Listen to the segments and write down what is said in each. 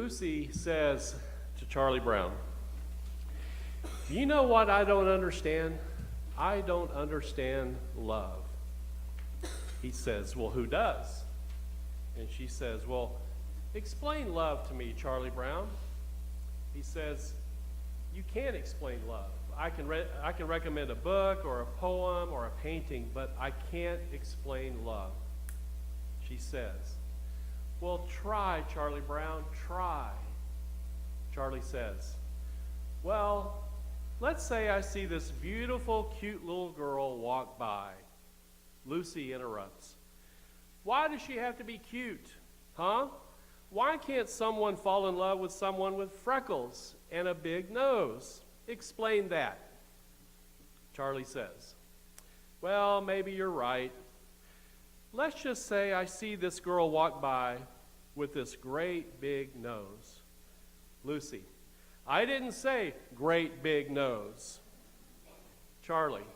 Lucy says to Charlie Brown, "You know what I don't understand? I don't understand love." He says, "Well, who does?" And she says, "Well, explain love to me, Charlie Brown." He says, "You can't explain love. I can recommend a book or a poem or a painting, but I can't explain love." She says, "Well, try, Charlie Brown, try." Charlie says, "Well, let's say I see this beautiful, cute little girl walk by." Lucy interrupts. "Why does she have to be cute? Huh? Why can't someone fall in love with someone with freckles and a big nose? Explain that." Charlie says, "Well, maybe you're right. Let's just say I see this girl walk by with this great big nose." Lucy, "I didn't say great big nose." Charlie,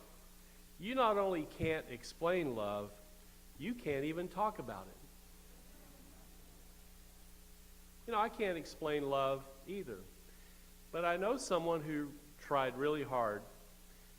"You not only can't explain love, you can't even talk about it." I can't explain love either. But I know someone who tried really hard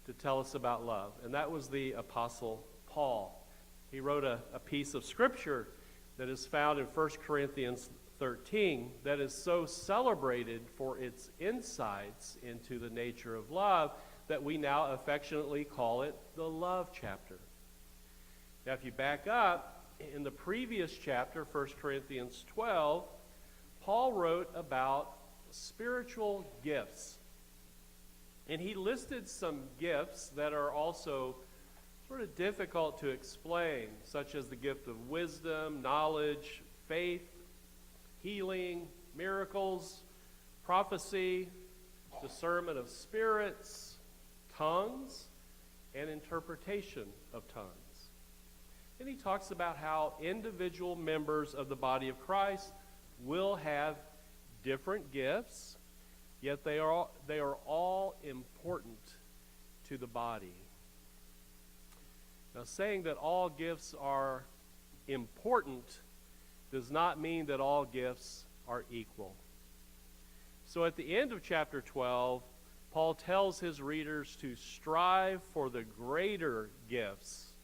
to tell us about love, and that was the Apostle Paul. He wrote a piece of scripture that is found in 1 Corinthians 13 that is so celebrated for its insights into the nature of love that we now affectionately call it the love chapter. Now, if you back up, in the previous chapter, 1 Corinthians 12, Paul wrote about spiritual gifts. And he listed some gifts that are also sort of difficult to explain, such as the gift of wisdom, knowledge, faith, healing, miracles, prophecy, discernment of spirits, tongues, and interpretation of tongues. And he talks about how individual members of the body of Christ will have different gifts, yet they are all important to the body. Now, saying that all gifts are important does not mean that all gifts are equal. So at the end of chapter 12, Paul tells his readers to strive for the greater gifts,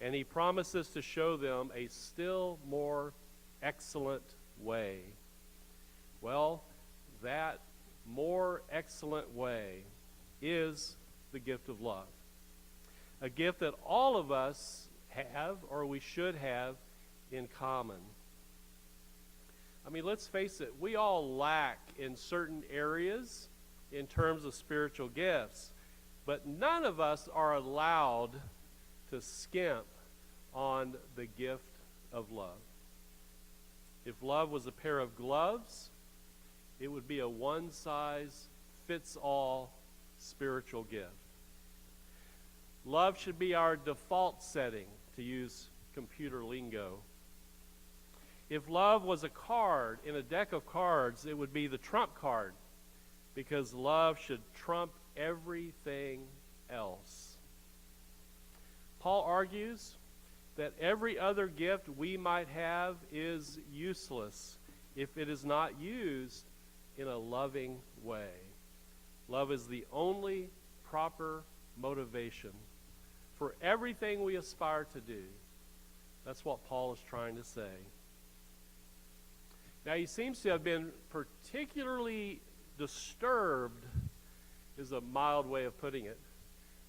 and he promises to show them a still more excellent way. Well, that more excellent way is the gift of love. A gift that all of us have, or we should have, in common. I mean, let's face it, we all lack in certain areas in terms of spiritual gifts, but none of us are allowed to skimp on the gift of love. If love was a pair of gloves, it would be a one-size-fits-all spiritual gift. Love should be our default setting, to use computer lingo. If love was a card in a deck of cards, it would be the trump card, because love should trump everything else. Paul argues that every other gift we might have is useless if it is not used in a loving way. Love is the only proper motivation for everything we aspire to do. That's what Paul is trying to say. Now, he seems to have been particularly disturbed, is a mild way of putting it,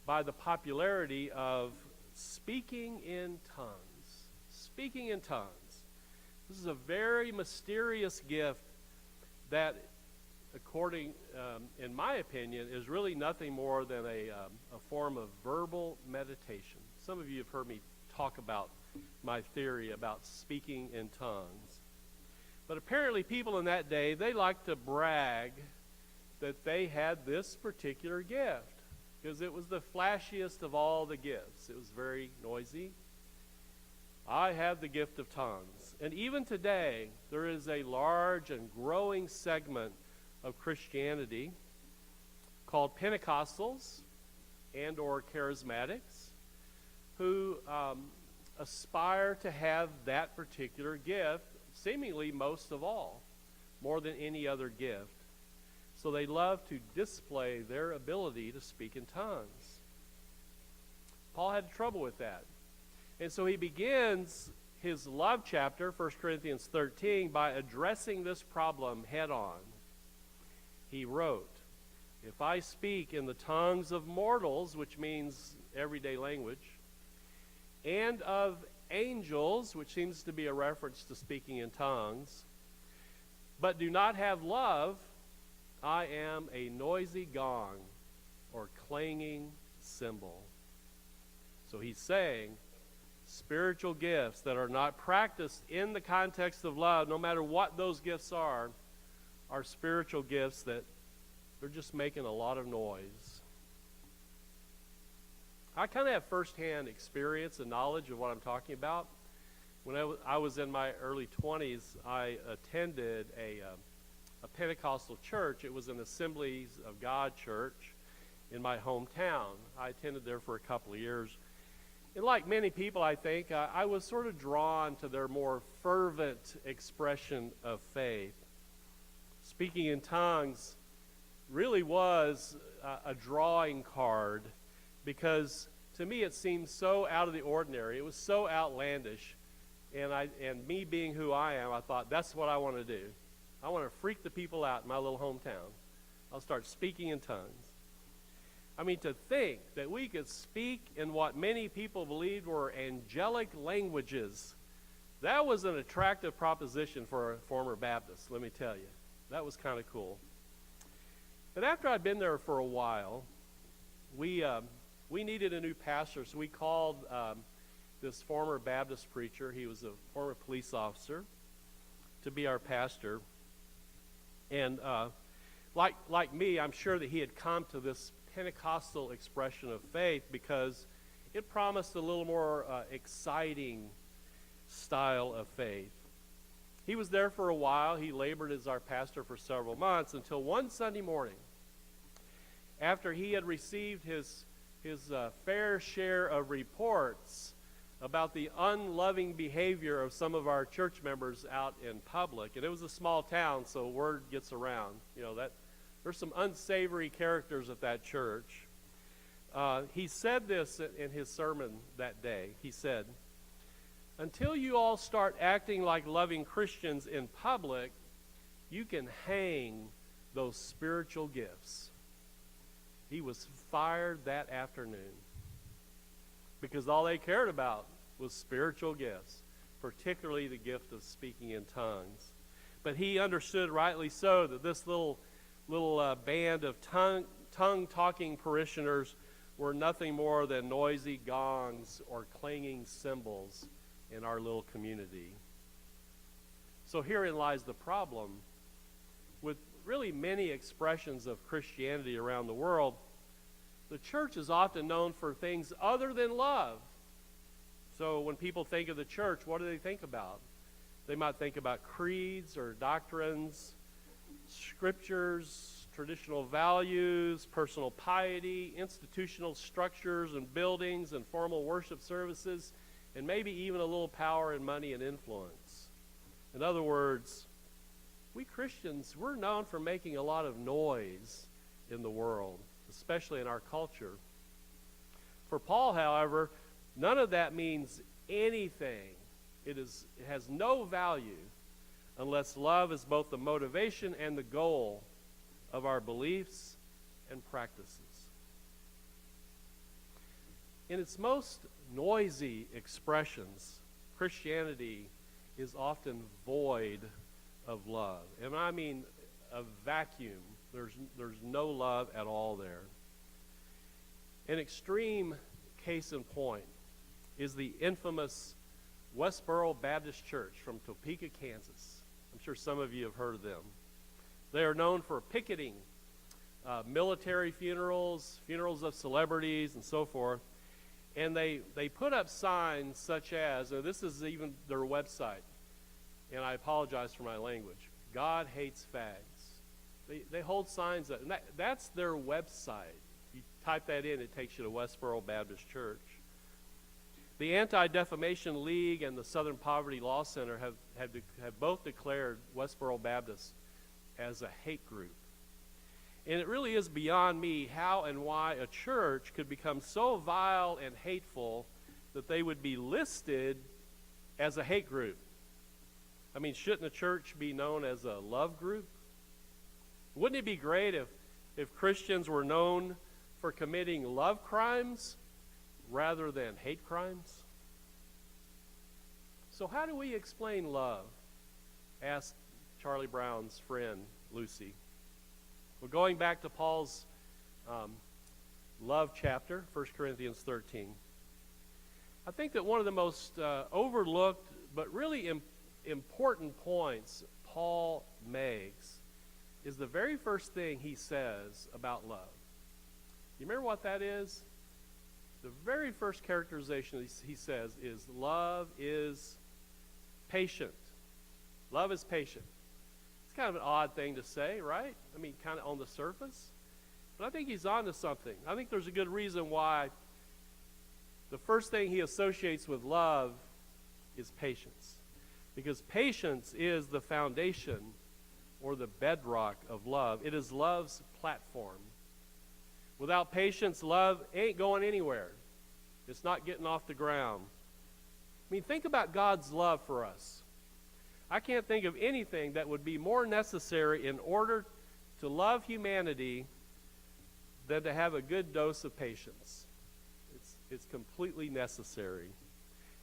by the popularity of speaking in tongues. Speaking in tongues. This is a very mysterious gift that, according, in my opinion, is really nothing more than a form of verbal meditation. Some of you have heard me talk about my theory about speaking in tongues. But apparently people in that day, they liked to brag that they had this particular gift, because it was the flashiest of all the gifts. It was very noisy. I have the gift of tongues. And even today, there is a large and growing segment of Christianity called Pentecostals and or charismatics who aspire to have that particular gift, seemingly most of all. more than any other gift. So they love to display their ability to speak in tongues. Paul had trouble with that. And so he begins his love chapter, 1 Corinthians 13, by addressing this problem head on. He wrote, "If I speak in the tongues of mortals," which means everyday language, "and of angels," which seems to be a reference to speaking in tongues, "but do not have love, I am a noisy gong or clanging cymbal." So he's saying spiritual gifts that are not practiced in the context of love, no matter what those gifts are spiritual gifts that they're just making a lot of noise. I kind of have firsthand experience and knowledge of what I'm talking about. When I was in my early 20s, I attended a Pentecostal church. It was an Assemblies of God church in my hometown. I attended there for a couple of years. And like many people, I think, I was sort of drawn to their more fervent expression of faith. Speaking in tongues really was a drawing card, because to me it seemed so out of the ordinary. It was so outlandish. And me being who I am, I thought, that's what I want to do. I want to freak the people out in my little hometown. I'll start speaking in tongues. I mean, to think that we could speak in what many people believed were angelic languages, that was an attractive proposition for a former Baptist, let me tell you. That was kind of cool. But after I'd been there for a while, we needed a new pastor, so we called this former Baptist preacher. He was a former police officer, to be our pastor. And like me, I'm sure that he had come to this Pentecostal expression of faith because it promised a little more exciting style of faith. He was there for a while. He labored as our pastor for several months until one Sunday morning, after he had received his fair share of reports about the unloving behavior of some of our church members out in public. And it was a small town, so word gets around, that there's some unsavory characters at that church. He said this in his sermon that day. He said, "Until you all start acting like loving Christians in public, you can hang those spiritual gifts." He was fired that afternoon because all they cared about was spiritual gifts, particularly the gift of speaking in tongues. But he understood, rightly so, that this little band of tongue-talking parishioners were nothing more than noisy gongs or clanging cymbals in our little community. So herein lies the problem. With really many expressions of Christianity around the world, the church is often known for things other than love. So when people think of the church, what do they think about? They might think about creeds or doctrines, scriptures, traditional values, personal piety, institutional structures and buildings and formal worship services, and maybe even a little power and money and influence. In other words, we Christians, we're known for making a lot of noise in the world, especially in our culture. For Paul, however, none of that means anything. It has no value unless love is both the motivation and the goal of our beliefs and practices. In its most noisy expressions, Christianity is often void of love. And I mean a vacuum. There's no love at all there. An extreme case in point is the infamous Westboro Baptist Church from Topeka, Kansas. I'm sure some of you have heard of them. They are known for picketing military funerals, funerals of celebrities, and so forth. And they put up signs such as, and this is even their website, and I apologize for my language, "God hates fags." They hold signs up, and that's their website. You type that in, it takes you to Westboro Baptist Church. The Anti-Defamation League and the Southern Poverty Law Center have both declared Westboro Baptist as a hate group. And it really is beyond me how and why a church could become so vile and hateful that they would be listed as a hate group. I mean, shouldn't a church be known as a love group? Wouldn't it be great if Christians were known for committing love crimes rather than hate crimes? So how do we explain love? Asked Charlie Brown's friend, Lucy. Well, going back to Paul's love chapter, 1 Corinthians 13, I think that one of the most overlooked but really important points Paul makes is the very first thing he says about love. You remember what that is? The very first characterization he says is love is patient. Love is patient. It's kind of an odd thing to say, right? I mean, kind of on the surface. But I think he's on to something. I think there's a good reason why the first thing he associates with love is patience. Because patience is the foundation or the bedrock of love. It is love's platform. Without patience, love ain't going anywhere. It's not getting off the ground. I mean, think about God's love for us. I can't think of anything that would be more necessary in order to love humanity than to have a good dose of patience. It's completely necessary.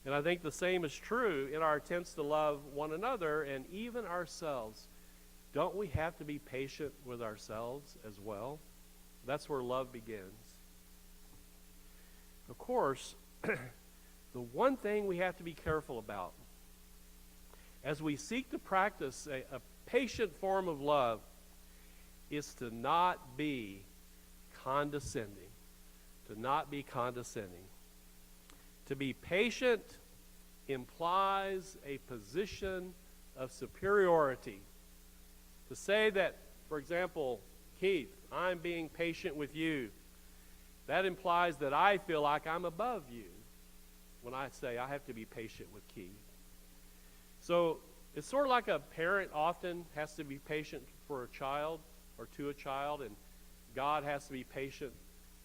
And I think the same is true in our attempts to love one another and even ourselves. Don't we have to be patient with ourselves as well? That's where love begins. Of course, the one thing we have to be careful about as we seek to practice a patient form of love is to not be condescending. To not be condescending. To be patient implies a position of superiority. To say that, for example, Keith, I'm being patient with you, that implies that I feel like I'm above you when I say I have to be patient with Keith. So it's sort of like a parent often has to be patient for a child or to a child, and God has to be patient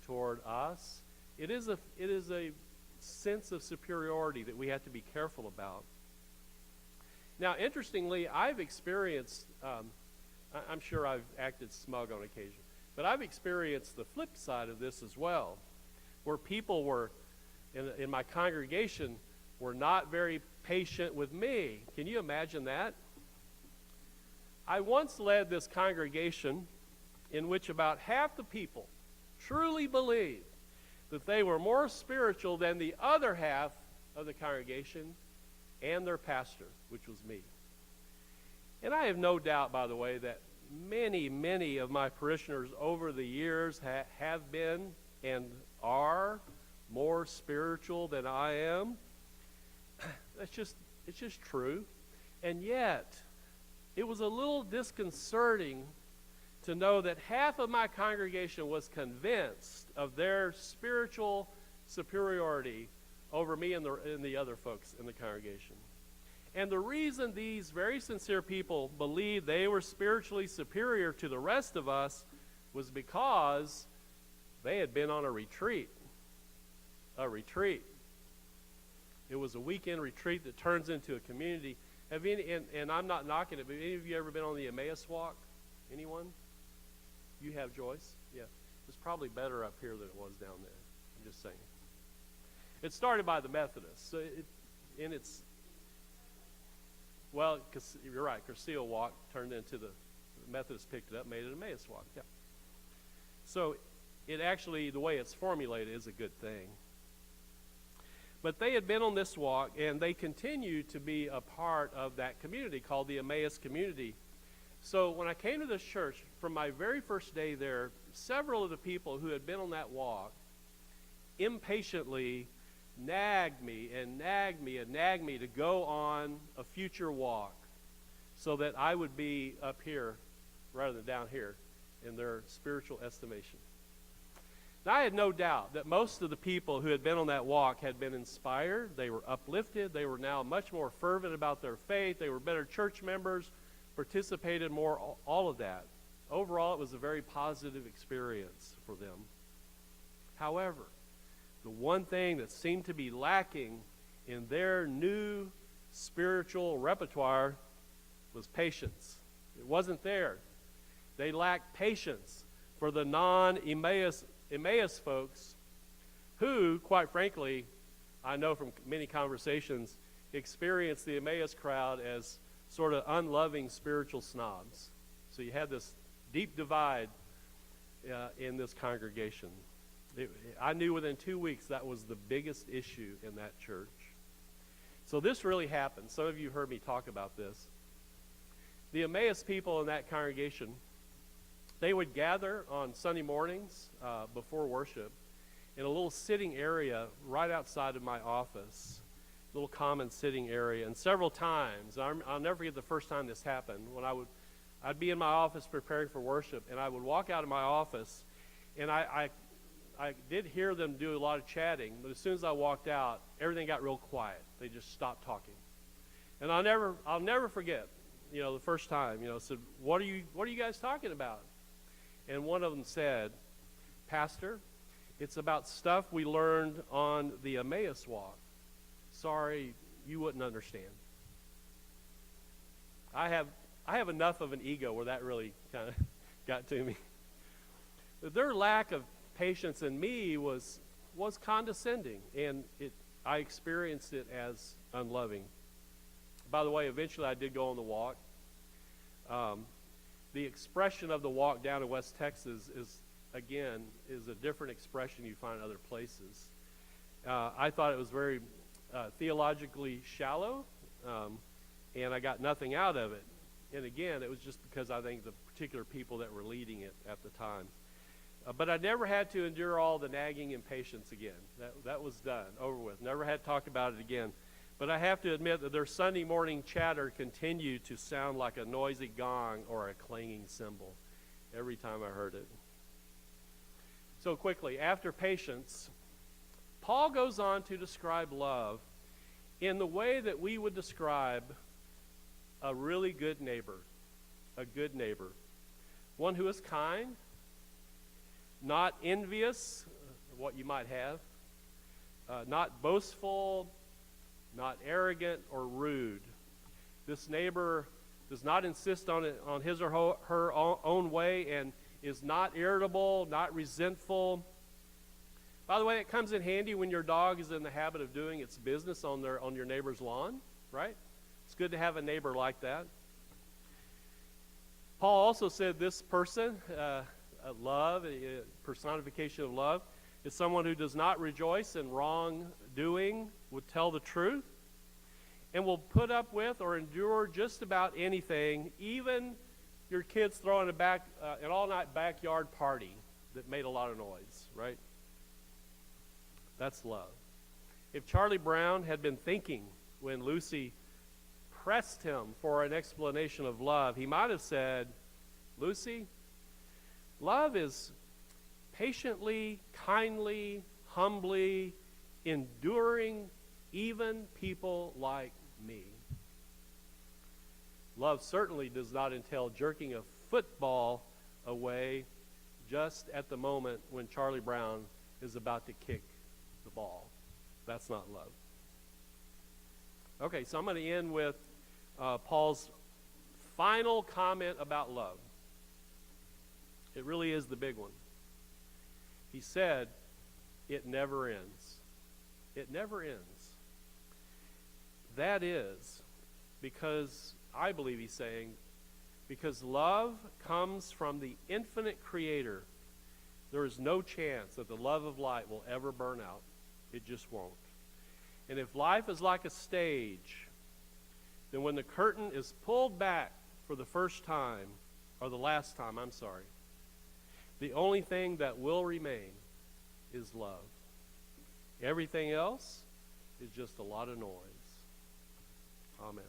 toward us. It is a sense of superiority that we have to be careful about. Now, interestingly, I've experienced, I'm sure I've acted smug on occasion, but I've experienced the flip side of this as well, where people were, in my congregation, were not very patient with me. Can you imagine that? I once led this congregation in which about half the people truly believed that they were more spiritual than the other half of the congregation and their pastor, which was me. And I have no doubt, by the way, that many, many of my parishioners over the years have been and are more spiritual than I am. It's just true. And yet, it was a little disconcerting to know that half of my congregation was convinced of their spiritual superiority over me and the other folks in the congregation. And the reason these very sincere people believed they were spiritually superior to the rest of us was because they had been on a retreat. A retreat. It was a weekend retreat that turns into a community. Have any, and I'm not knocking it, but any of you ever been on the Emmaus walk? Anyone? You have, Joyce? Yeah. It's probably better up here than it was down there. I'm just saying. It started by the Methodists. So well, you're right, Cursillo Walk turned into the Methodists picked it up, made it Emmaus Walk. Yeah. So it actually, the way it's formulated is a good thing. But they had been on this walk, and they continue to be a part of that community called the Emmaus community. So when I came to this church, from my very first day there, several of the people who had been on that walk impatiently nagged me to go on a future walk so that I would be up here rather than down here in their spiritual estimation. Now, I had no doubt that most of the people who had been on that walk had been inspired. They were uplifted. They were now much more fervent about their faith. They were better church members, participated more, all of that. Overall, it was a very positive experience for them. However, the one thing that seemed to be lacking in their new spiritual repertoire was patience. It wasn't there. They lacked patience for the non-Emmaus folks who, quite frankly, I know from many conversations, experienced the Emmaus crowd as sort of unloving spiritual snobs. So you had this deep divide in this congregation. I knew within 2 weeks that was the biggest issue in that church. So this really happened. Some of you heard me talk about this. The Emmaus people in that congregation, they would gather on Sunday mornings before worship in a little sitting area right outside of my office, little common sitting area. And several times, I'll never forget the first time this happened, when I'd be in my office preparing for worship, and I would walk out of my office, and I did hear them do a lot of chatting, but as soon as I walked out, everything got real quiet. They just stopped talking. And I'll never forget, the first time, said, what are you guys talking about? And one of them said, Pastor, it's about stuff we learned on the Emmaus walk. Sorry, you wouldn't understand. I have enough of an ego where that really kind of got to me. Their lack of patience in me was condescending, and I experienced it as unloving. By the way, eventually I did go on the walk. The expression of the walk down in West Texas is a different expression you find in other places. I thought it was very theologically shallow, and I got nothing out of it. And again, it was just because I think the particular people that were leading it at the time. But I never had to endure all the nagging and patience again. That was done, over with. Never had to talk about it again. But I have to admit that their Sunday morning chatter continued to sound like a noisy gong or a clanging cymbal every time I heard it. So quickly, after patience, Paul goes on to describe love in the way that we would describe a really good neighbor, one who is kind, not envious of what you might have, not boastful, not arrogant or rude. This neighbor does not insist on his or her own way and is not irritable, not resentful. By the way, it comes in handy when your dog is in the habit of doing its business on your neighbor's lawn, right? It's good to have a neighbor like that. Paul also said this person, love, a personification of love, is someone who does not rejoice in wrongdoing, would tell the truth, and will put up with or endure just about anything, even your kids throwing an all-night backyard party that made a lot of noise, right? That's love. If Charlie Brown had been thinking when Lucy pressed him for an explanation of love, he might have said, Lucy, love is patiently, kindly, humbly enduring even people like me. Love certainly does not entail jerking a football away just at the moment when Charlie Brown is about to kick the ball. That's not love. Okay, so I'm going to end with Paul's final comment about love. It really is the big one. He said, it never ends. It never ends. That is because, I believe he's saying, because love comes from the infinite Creator, there is no chance that the love of light will ever burn out. It just won't. And if life is like a stage, then when the curtain is pulled back for the first time, or the last time, the only thing that will remain is love. Everything else is just a lot of noise. Amen.